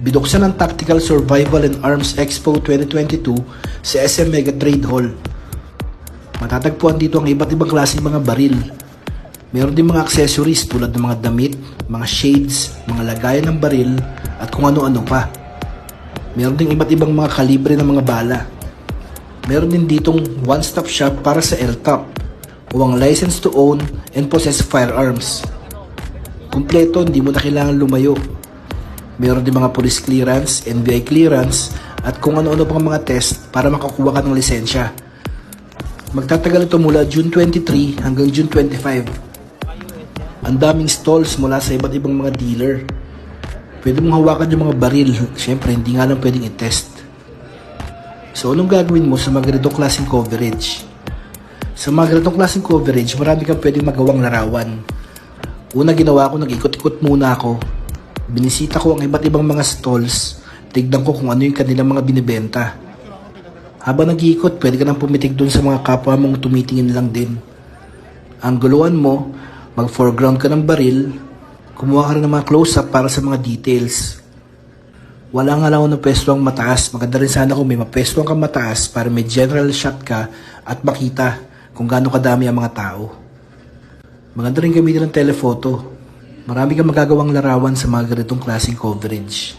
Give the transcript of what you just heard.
Binuksan ang Tactical Survival and Arms Expo 2022 sa SM Mega Trade Hall. Matatagpuan dito ang iba't ibang klaseng mga baril. Meron din mga accessories tulad ng mga damit, mga shades, mga lagayan ng baril at kung ano-ano pa. Meron din iba't ibang mga kalibre ng mga bala. Meron din ditong one-stop shop para sa LTOP o ang license to own and possess firearms. Kumpleto, hindi mo na kailangan lumayo. Meron din mga police clearance, NBI clearance at kung ano-ano pang mga test para makakuha ka ng lisensya. Magtatagal ito mula June 23 hanggang June 25. Ang daming stalls mula sa iba't ibang mga dealer. Pwede mong hawakan yung mga baril. Siyempre, hindi nga lang pwedeng i-test. So, anong gagawin mo sa mga ganitong klaseng coverage? Sa mga ganitong klaseng coverage, marami kang pwedeng magawang larawan. Una ginawa ko, nag-ikot-ikot muna ako. Binisita ko ang iba't ibang mga stalls. Tignan ko kung ano yung kanilang mga binibenta. Habang nag-iikot, pwede ka nang pumitig dun sa mga kapwa mong tumitingin lang din. Ang guluhan mo, mag-foreground ka ng baril, kumuha ka rin ng mga close-up para sa mga details. Wala nga lang ako ng pwestuang mataas. Maganda rin sana kung may mapwestuang kang mataas para may general shot ka at makita kung gaano kadami ang mga tao. Maganda rin gamitin ng telephoto. Marami kang magagawang larawan sa mga ganitong klaseng coverage.